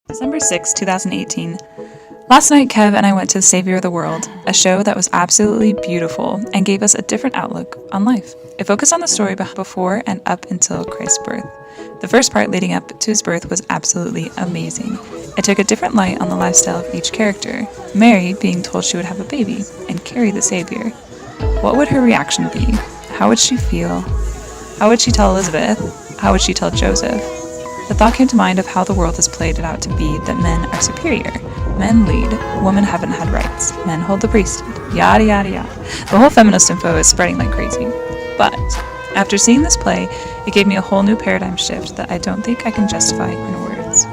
December 6, 2018. Last night, Kev and I went to The Savior of the World, a show that was absolutely beautiful and gave us a different outlook on life. It focused on the story before and up until Christ's birth. The first part leading up to his birth was absolutely amazing. It took a different light on the lifestyle of each character. Mary being told she would have a baby and carry the Savior. What would her reaction be? How would she feel? How would she tell Elizabeth? How would she tell Joseph? The thought came to mind of how the world has played it out to be that men are superior. Men lead, women haven't had rights, men hold the priesthood, yada yada yada. The whole feminist info is spreading like crazy. But after seeing this play, it gave me a whole new paradigm shift that I don't think I can justify in words.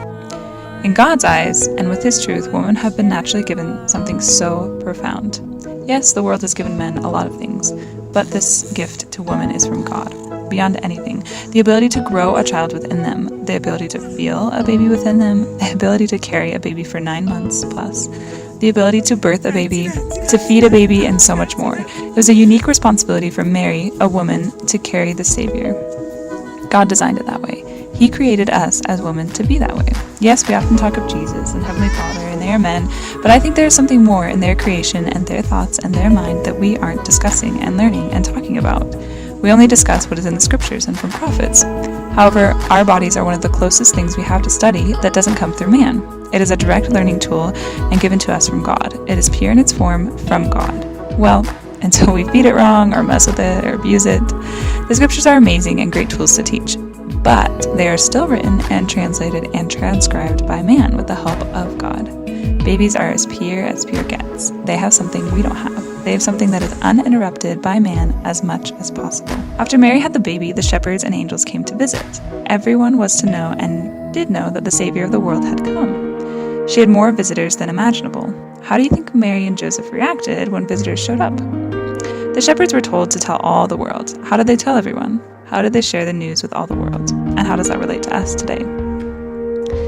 In God's eyes, and with His truth, women have been naturally given something so profound. Yes, the world has given men a lot of things, but this gift to women is from God. Beyond anything, the ability to grow a child within them, the ability to feel a baby within them, the ability to carry a baby for 9 months plus, the ability to birth a baby, to feed a baby, and so much more. It was a unique responsibility for Mary, a woman, to carry the Savior. God designed it that way. He created us as women to be that way. Yes, we often talk of Jesus and Heavenly Father, and they are men, but I think there is something more in their creation and their thoughts and their mind that we aren't discussing and learning and talking about. We only discuss what is in the scriptures and from prophets. However, our bodies are one of the closest things we have to study that doesn't come through man. It is a direct learning tool and given to us from God. It is pure in its form from God. Well, until we feed it wrong or mess with it or abuse it. The scriptures are amazing and great tools to teach, but they are still written and translated and transcribed by man with the help of God. Babies are as pure gets. They have something we don't have. They have something that is uninterrupted by man as much as possible. After Mary had the baby, the shepherds and angels came to visit. Everyone was to know and did know that the Savior of the world had come. She had more visitors than imaginable. How do you think Mary and Joseph reacted when visitors showed up? The shepherds were told to tell all the world. How did they tell everyone? How did they share the news with all the world? And how does that relate to us today?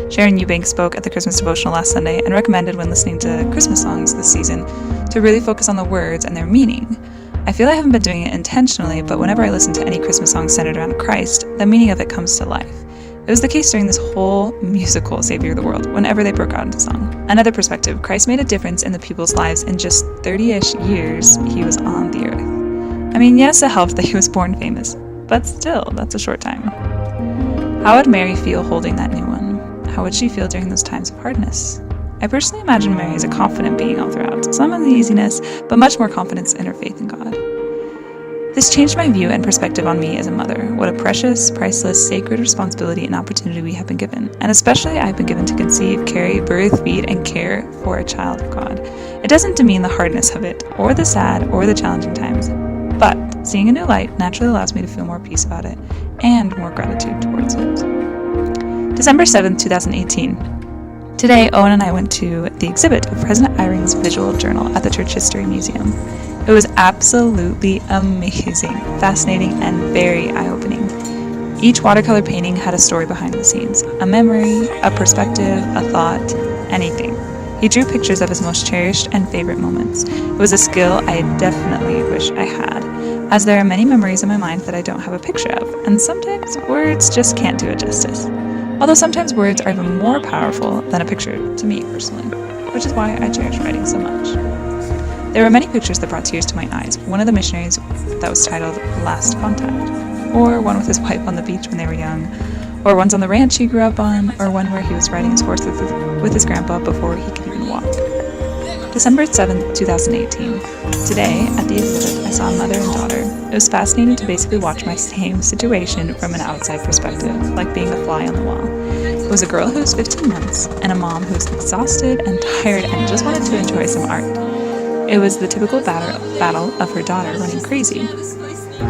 Sharon Eubanks spoke at the Christmas devotional last Sunday and recommended when listening to Christmas songs this season to really focus on the words and their meaning. I feel I haven't been doing it intentionally, but whenever I listen to any Christmas song centered around Christ, the meaning of it comes to life. It was the case during this whole musical Savior of the World, whenever they broke out into song. Another perspective, Christ made a difference in the people's lives in just 30-ish years he was on the earth. I mean, yes, it helped that he was born famous, but still, that's a short time. How would Mary feel holding that new one? How would she feel during those times of hardness? I personally imagine Mary as a confident being all throughout, some uneasiness, but much more confidence in her faith in God. This changed my view and perspective on me as a mother, what a precious, priceless, sacred responsibility and opportunity we have been given, and especially I've been given to conceive, carry, birth, feed, and care for a child of God. It doesn't demean the hardness of it, or the sad, or the challenging times, but seeing a new light naturally allows me to feel more peace about it, and more gratitude towards it. December 7th, 2018. Today, Owen and I went to the exhibit of President Eyring's visual journal at the Church History Museum. It was absolutely amazing, fascinating, and very eye-opening. Each watercolor painting had a story behind the scenes, a memory, a perspective, a thought, anything. He drew pictures of his most cherished and favorite moments. It was a skill I definitely wish I had, as there are many memories in my mind that I don't have a picture of, and sometimes words just can't do it justice. Although sometimes words are even more powerful than a picture to me personally, which is why I cherish writing so much. There were many pictures that brought tears to my eyes. One of the missionaries that was titled Last Contact, or one with his wife on the beach when they were young, or ones on the ranch he grew up on, or one where he was riding his horse with his grandpa before he could even walk. December 7th, 2018. Today, at the exhibit, I saw a mother and daughter. It was fascinating to basically watch my same situation from an outside perspective, like being a fly on the wall. It was a girl who was 15 months, and a mom who was exhausted and tired and just wanted to enjoy some art. It was the typical battle of her daughter running crazy.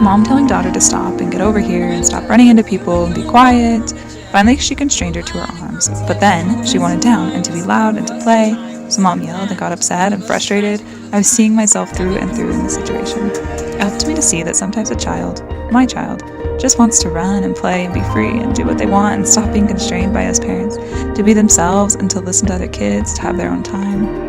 Mom telling daughter to stop and get over here and stop running into people and be quiet. Finally, she constrained her to her arms, but then she wanted down and to be loud and to play. So Mom yelled and got upset and frustrated. I was seeing myself through and through in the situation. It helped me to see that sometimes a child, my child, just wants to run and play and be free and do what they want and stop being constrained by us parents, to be themselves and to listen to other kids, to have their own time.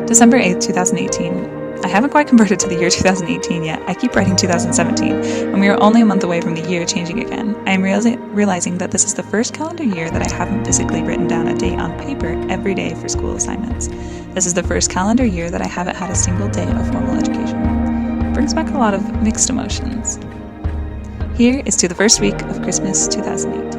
December 8th, 2018. I haven't quite converted to the year 2018 yet. I keep writing 2017, and we are only a month away from the year changing again. I am realizing that this is the first calendar year that I haven't physically written down a date on paper every day for school assignments. This is the first calendar year that I haven't had a single day of formal education. It brings back a lot of mixed emotions. Here is to the first week of Christmas 2018.